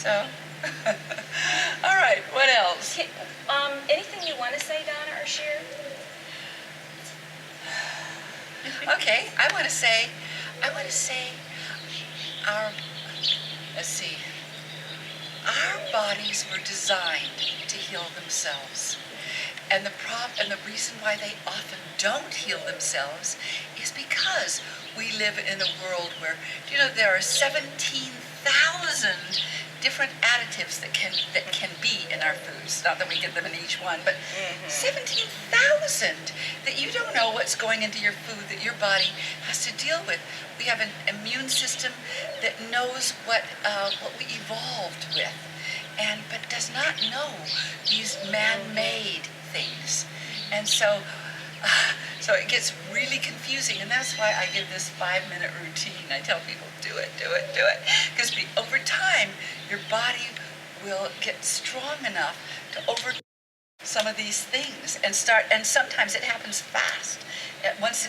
So, all right, what else? Anything you want to say, Donna, or share? Okay, I want to say, our, let's see, our bodies were designed to heal themselves. And the reason why they often don't heal themselves is because we live in a world where, there are 17,000 different additives that can be in our foods. Not that we get them in each one, but 17,000 that you don't know what's going into your food that your body has to deal with. We have an immune system that knows what we evolved with, but does not know these man-made things. And so it gets really confusing, and that's why I give this 5-minute routine. I tell people, do it, because over time, your body will get strong enough to overcome some of these things and sometimes it happens fast. Once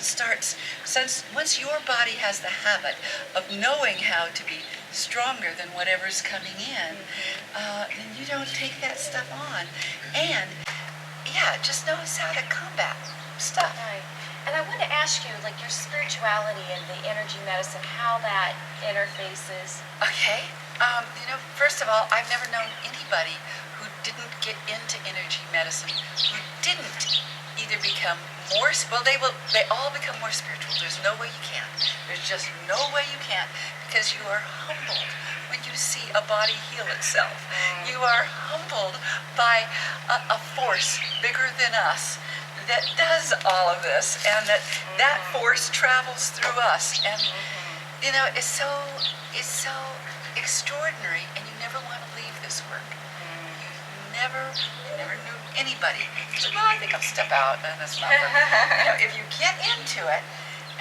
your body has the habit of knowing how to be stronger than whatever's coming in, then you don't take that stuff on. And yeah, just knows how to combat stuff. Right. And I want to ask you, like, your spirituality and the energy medicine, how that interfaces. Okay. First of all, I've never known anybody who didn't get into energy medicine who didn't either become they all become more spiritual. There's no way you can't. There's just no way you can't, because you are humbled when you see a body heal itself. You are humbled by a force bigger than us that does all of this, and that force travels through us, and it's so extraordinary, and you never want to leave this work. You never knew anybody. So, well, I think I'll step out, and that's not for me. If you get into it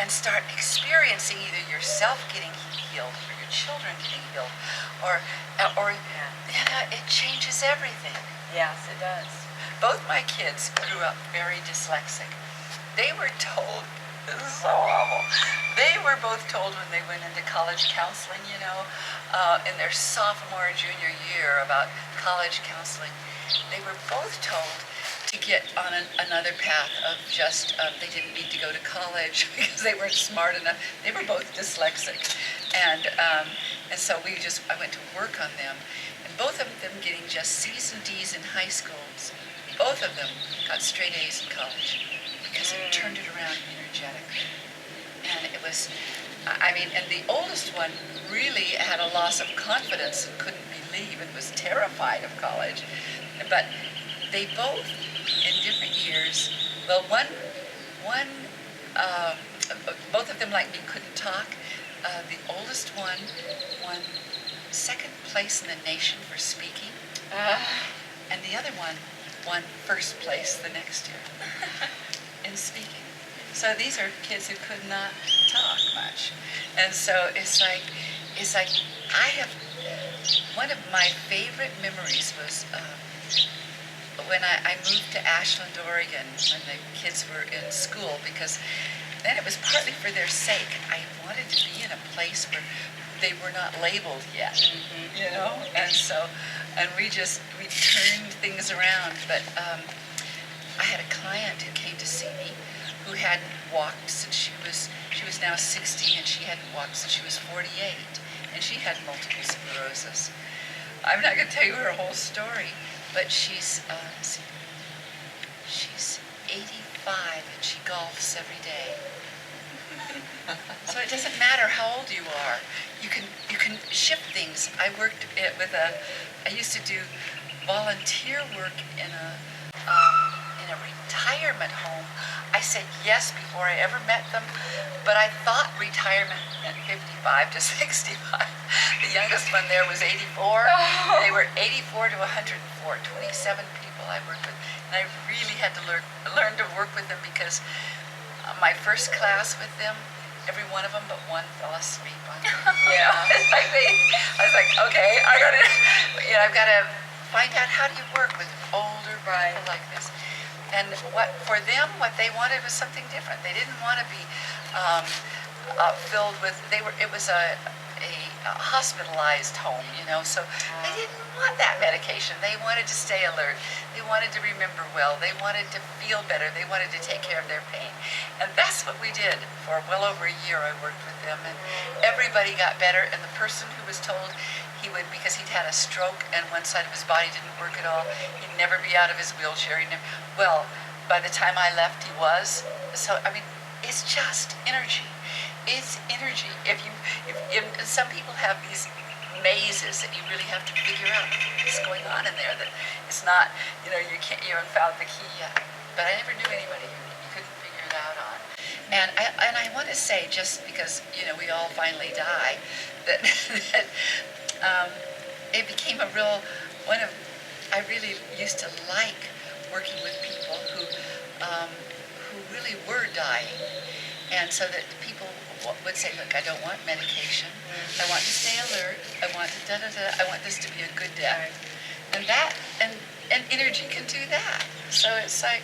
and start experiencing either yourself getting healed or your children getting healed, or it changes everything. Yes, it does. Both my kids grew up very dyslexic. They were told, this is so awful, they were both told when they went into college counseling, in their sophomore or junior year about college counseling, they were both told to get on another path of just, they didn't need to go to college because they weren't smart enough. They were both dyslexic. And so I went to work on them. And both of them getting just C's and D's in high schools. Both of them got straight A's in college because it turned it around energetically. And it was, and the oldest one really had a loss of confidence and couldn't believe and was terrified of college. But they both, in different years, well, both of them, like me, couldn't talk. The oldest one won second place in the nation for speaking, and the other one won first place the next year in speaking. So these are kids who could not talk much, and so it's like one of my favorite memories was when I moved to Ashland, Oregon, when the kids were in school, because then it was partly for their sake. I wanted to be in a place where they were not labeled yet, and we turned things around. But I had a client who came to see me who hadn't walked since she was now 60, and she hadn't walked since she was 48, and she had multiple sclerosis. I'm not going to tell you her whole story, but she's 85 and she golfs every day. So it doesn't matter how old you are. You can shift things. I used to do volunteer work in a retirement home. I said yes before I ever met them, but I thought retirement meant 55 to 65. The youngest one there was 84. Oh. They were 84 to 104, 27 people I worked with. And I really had to learn to work with them, because my first class with them, every one of them but one fell asleep on me. I was like, okay, I've got to find out how do you work with older people like this. And for them, what they wanted was something different. They didn't want to be filled with. It was a hospitalized home, you know, so they didn't want that medication. They wanted to stay alert. They wanted to remember well. They wanted to feel better. They wanted to take care of their pain. And that's what we did for well over a year. I worked with them, and everybody got better. And the person who was told he would, because he'd had a stroke and one side of his body didn't work at all, he'd never be out of his wheelchair. Well, by the time I left, he was. So, I mean, it's just energy. It's energy. If some people have these mazes that you really have to figure out what's going on in there, that it's not, you know, you haven't found the key yet. But I never knew anybody you couldn't figure it out on. And I want to say, just because, you know, we all finally die, that, it became a real, I really used to like working with people who really were dying. And so that people would say, look, I don't want medication. I want to stay alert. I want to I want this to be a good death. And energy can do that. So it's like,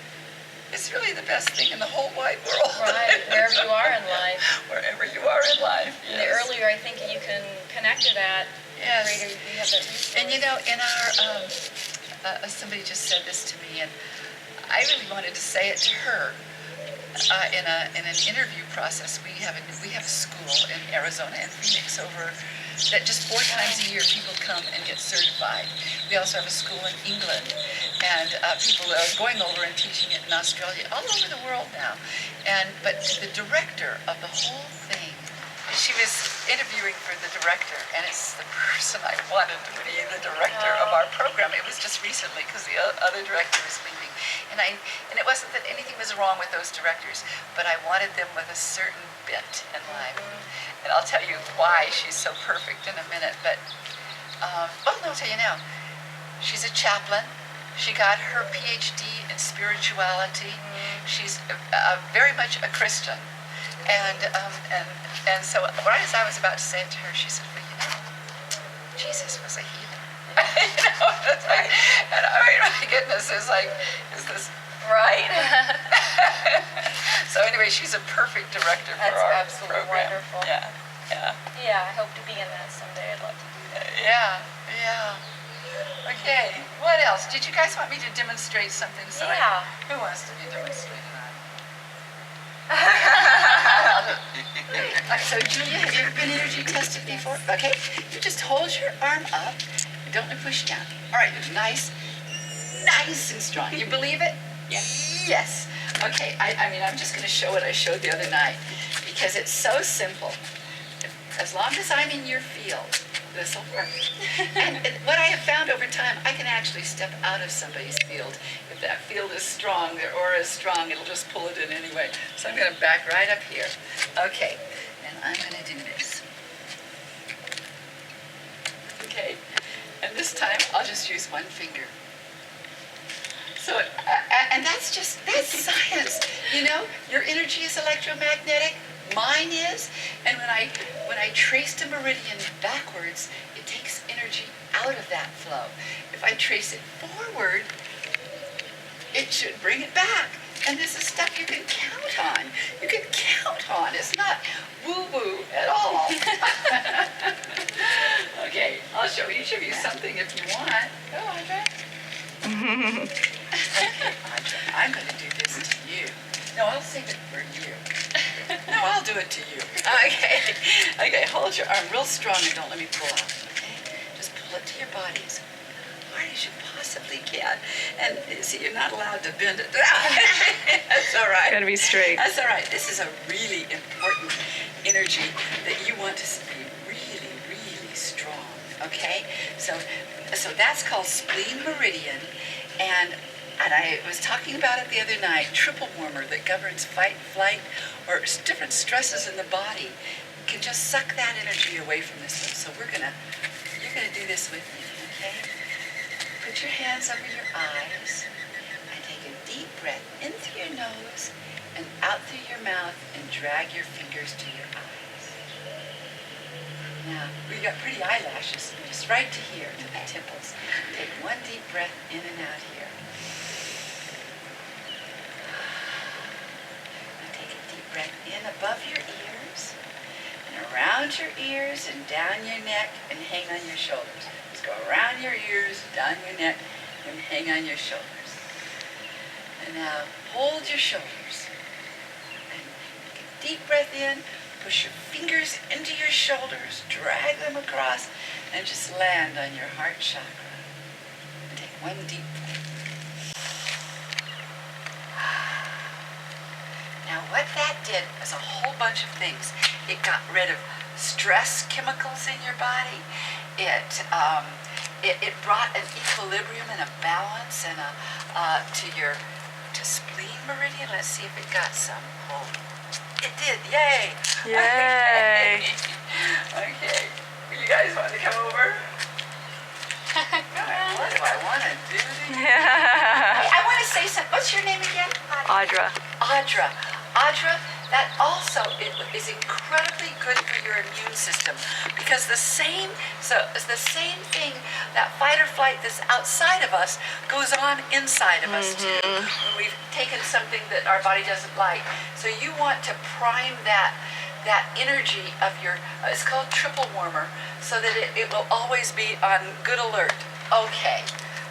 it's really the best thing in the whole wide world. Right, wherever you are in life. Wherever you are in life, yes. The earlier I think you can connect to that, yes. the greater you have that resource. And you know, in our, somebody just said this to me, and I really wanted to say it to her. In an interview process, we have a school in Arizona and Phoenix over that just 4 times a year people come and get certified. We also have a school in England, and people are going over and teaching it in Australia, all over the world now. But the director of the whole thing, she was interviewing for the director, and it's the person I wanted to be the director of our program. It was just recently because the other director was leaving. And it wasn't that anything was wrong with those directors, but I wanted them with a certain bent in life. And I'll tell you why she's so perfect in a minute. But, no, I'll tell you now. She's a chaplain. She got her PhD in spirituality. She's very much a Christian. And so right as I was about to say it to her, she said, well, you know, Jesus was a healer. You know, it's like, and I mean, my goodness, is this right? So anyway, she's a perfect director for our absolutely program. Wonderful. Yeah. Yeah, I hope to be in that someday. I'd love to do that. Yeah. Okay. What else? Did you guys want me to demonstrate something? Yeah. Who wants to be demonstrated on? So Julia, have you ever been energy tested before? Okay. You just hold your arm up. Don't push down. All right, nice and strong. You believe it? Yes. Okay, I mean, I'm just going to show what I showed the other night because it's so simple. As long as I'm in your field, this will work. And what I have found over time, I can actually step out of somebody's field. If that field is strong, their aura is strong, it'll just pull it in anyway. So I'm going to back right up here. Okay, and I'm going to do this. Okay. And this time, I'll just use one finger. So, and that's science. You know, your energy is electromagnetic. Mine is. And when I trace a meridian backwards, it takes energy out of that flow. If I trace it forward, it should bring it back. And this is stuff you can count on. You can count on. It's not woo-woo at all. Okay, I'll show each of you something if you want. Go, Audra. Okay, Audra, I'm going to do this to you. No, I'll save it for you. No, I'll do it to you. Okay, hold your arm real strong and don't let me pull off, okay? Just pull it to your body as hard as you possibly can. And see, you're not allowed to bend it. That's all right. Gotta be straight. That's all right. This is a really important energy that you want to be really, really strong, okay? So that's called spleen meridian, and I was talking about it the other night. Triple warmer that governs fight, flight, or different stresses in the body can just suck that energy away from this one. So you're gonna do this with me, okay? Put your hands over your eyes and take a deep breath in through your nose and out through your mouth and drag your fingers to your eyes. Now, we got pretty eyelashes, just right to here, to the temples. Take one deep breath in and out here. Now take a deep breath in above your ears and around your ears and down your neck and hang on your shoulders. Just go around your ears, down your neck, and hang on your shoulders. And now hold your shoulders. And take a deep breath in, push your fingers into your shoulders, drag them across, and just land on your heart chakra. And take one deep breath. Now what that did was a whole bunch of things. It got rid of stress chemicals in your body. It brought an equilibrium and a balance and to spleen meridian. Let's see if it got some. Oh, it did. Yay! Yay! Okay. You guys want to come over? What do I want to do to you? I want to say something. What's your name again? Audra. Audra, that also is incredibly good for your immune system because the same thing, that fight or flight that's outside of us goes on inside of us too when we've taken something that our body doesn't like. So you want to prime that energy of your, it's called triple warmer, so that it will always be on good alert. Okay,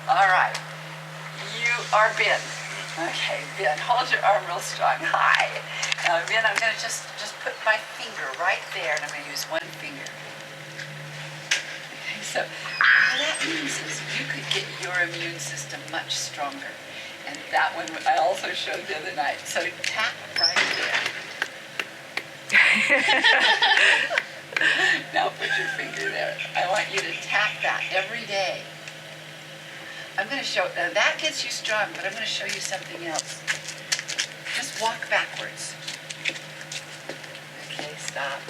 all right, you are Ben. Okay, Ben, hold your arm real strong. Hi. Now, Ben, I'm going to just put my finger right there, and I'm going to use one finger. Okay, so all that means is you could get your immune system much stronger. And that one I also showed the other night. So tap right there. Now put your finger there. I want you to tap that every day. I'm going to show, that gets you strong, but I'm going to show you something else. Just walk backwards. Okay, stop.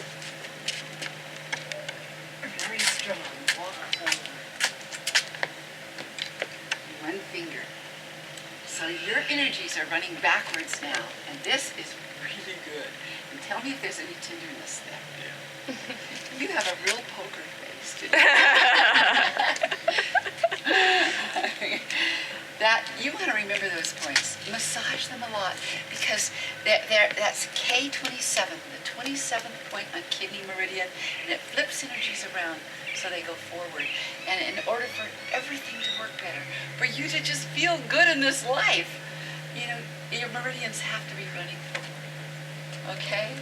Very strong. Walk forward. One finger. So your energies are running backwards now, and this is really good. And tell me if there's any tenderness there. You have a real poker face today. That you want to remember those points. Massage them a lot because that's K27, the 27th point on kidney meridian, and it flips energies around so they go forward. And in order for everything to work better, for you to just feel good in this life, you know, your meridians have to be running forward. Okay?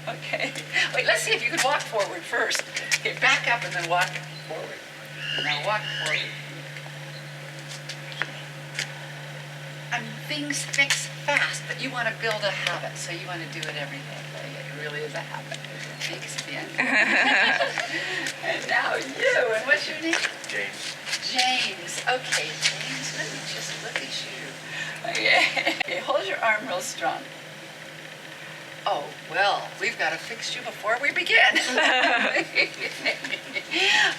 Okay. Wait, let's see if you can walk forward first. Okay, back up and then walk forward. Now walk forward. I mean, things fix fast, but you want to build a habit, so you want to do it every day. It really is a habit. Thanks, Ben. And now you, and what's your name? James. James. Okay, James, let me just look at you. Okay, hold your arm real strong. Oh, well, we've got to fix you before we begin.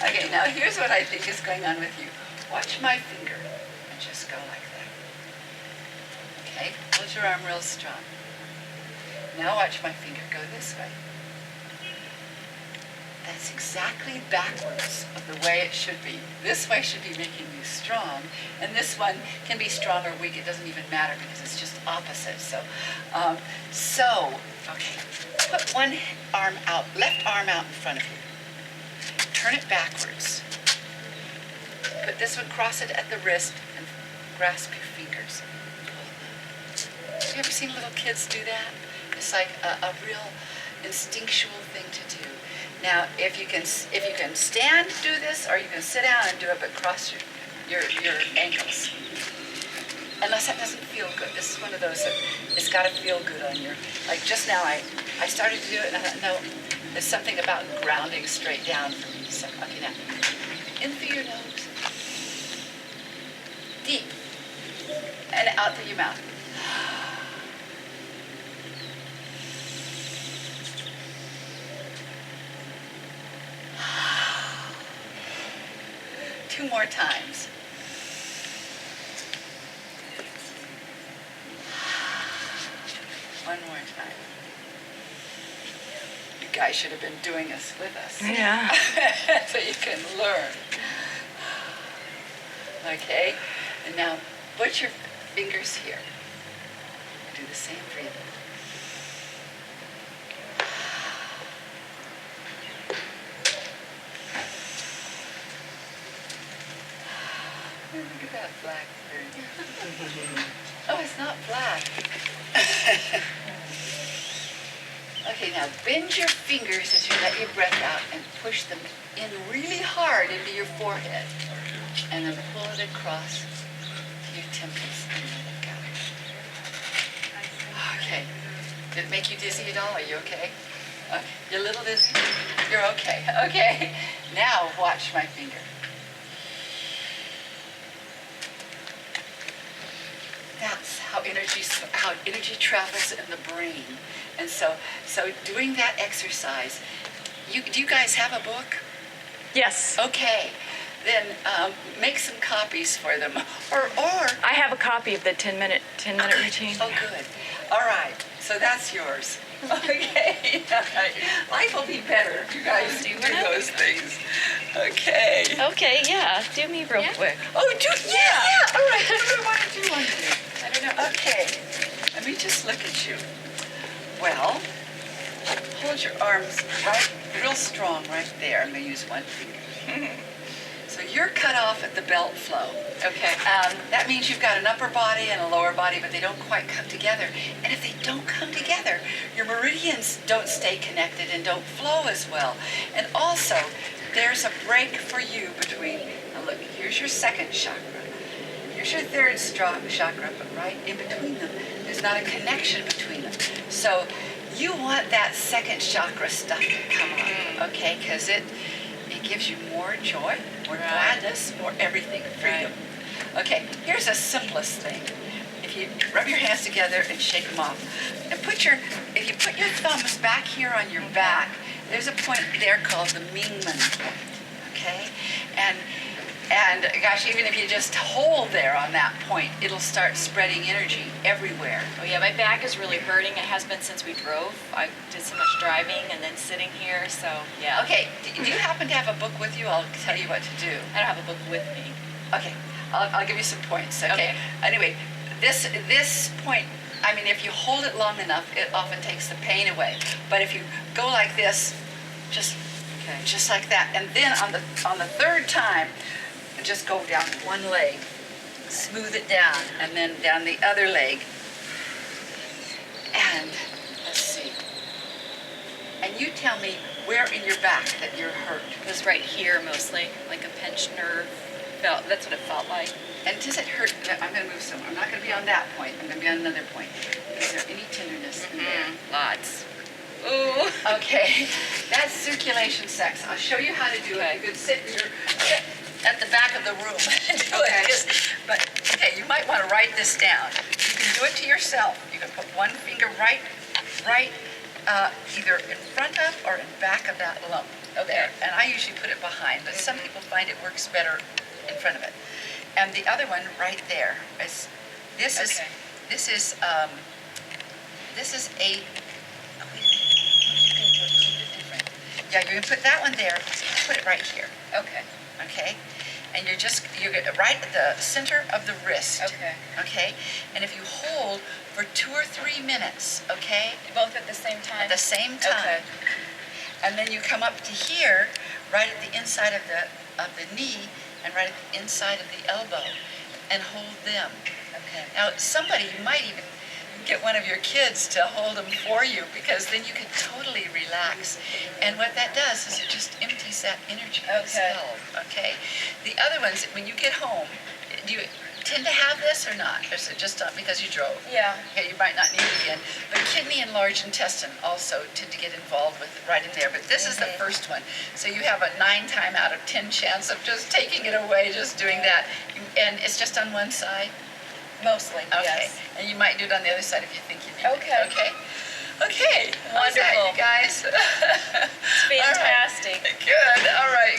Okay, now here's what I think is going on with you. Watch my finger and just go like that. Okay, hold your arm real strong. Now watch my finger go this way. That's exactly backwards of the way it should be. This way should be making you strong, and this one can be strong or weak. It doesn't even matter because it's just opposite. So, okay, put one arm out, left arm out in front of you. Turn it backwards. Put this one, cross it at the wrist, and grasp your fingers. Have you ever seen little kids do that? It's like a real instinctual thing to do. Now, if you can stand, do this, or you can sit down and do it, but cross your ankles. Unless that doesn't feel good. This is one of those that it's got to feel good on your. Like just now, I started to do it, and I thought, no, there's something about grounding straight down for me. So, okay, now, in through your nose, deep, and out through your mouth. Two more times. One more time. You guys should have been doing this with us. Yeah. So you can learn. Okay? And now put your fingers here. And do the same breathing. that black bird? Oh, it's not black. Okay, now bend your fingers as you let your breath out and push them in really hard into your forehead. And then pull it across to your temples and let it go. Okay. Did it make you dizzy at all? Are you okay? You're a little dizzy? You're okay. Okay. Now watch my finger. That's how energy travels in the brain. And so doing that exercise, do you guys have a book? Yes. Okay. Then make some copies for them. Or I have a copy of the 10-minute routine. Oh, good. All right. So that's yours. Okay. Life will be better if you guys do those things. Okay. Okay, yeah. Do me real quick. Oh, yeah. All right. What do you want to do? I don't know. Okay. Let me just look at you. Well, hold your arms real strong right there. I'm going to use one finger. So you're cut off at the belt flow. Okay. That means you've got an upper body and a lower body, but they don't quite come together. And if they don't come together, your meridians don't stay connected and don't flow as well. And also, there's a break for you between, now look, here's your second chakra. Here's your third chakra, but right in between them, there's not a connection between them. So you want that second chakra stuff to come on, okay? Because it gives you more joy, more gladness, more everything, freedom. Okay, here's the simplest thing. If you rub your hands together and shake them off, and if you put your thumbs back here on your back, there's a point there called the Mingmen point, okay? And gosh, even if you just hold there on that point, it'll start spreading energy everywhere. Oh yeah, my back is really hurting. It has been since we drove. I did so much driving and then sitting here, so yeah. Okay, do you happen to have a book with you? I'll tell you what to do. I don't have a book with me. Okay, I'll give you some points, okay? Anyway, this point, I mean, if you hold it long enough, it often takes the pain away. But if you go like this, just like that, and then on the third time, just go down one leg, smooth it down, and then down the other leg. And let's see. And you tell me where in your back that you're hurt. It was right here mostly, like a pinched nerve. That's what it felt like. And does it hurt? I'm going to move somewhere. I'm not going to be on that point. I'm going to be on another point. Is there any tenderness in there? Lots. Ooh. Okay, that's circulation sex. I'll show you how to do it. You could sit at the back of the room and do it. But okay, you might want to write this down. You can do it to yourself. You can put one finger right either in front of or in back of that lump. Okay. And I usually put it behind, but some people find it works better in front of it. And the other one right there is this is a you can do it a little bit different. Yeah, you can put that one there. Put it right here. Okay. Okay, and you're right at the center of the wrist. Okay. Okay, and if you hold for 2 or 3 minutes, okay, Both at the same time? at the same time, and then you come up to here, right at the inside of the knee, and right at the inside of the elbow, and hold them. Okay. Now, you might even get one of your kids to hold them for you, because then you can totally relax. And what that does is it just empties that energy in the skull, okay? The other ones, when you get home, do you tend to have this or not? Or is it just because you drove? Yeah. Okay, you might not need it again. But kidney and large intestine also tend to get involved with it right in there. But this is the first one. So you have a 9 time out of 10 chance of just taking it away, just doing that. And it's just on one side? Mostly, Okay. yes. And you might do it on the other side if you think you need it. Okay. Okay? Okay. How's that, Wonderful. you guys? It's fantastic. All right. Good. All right.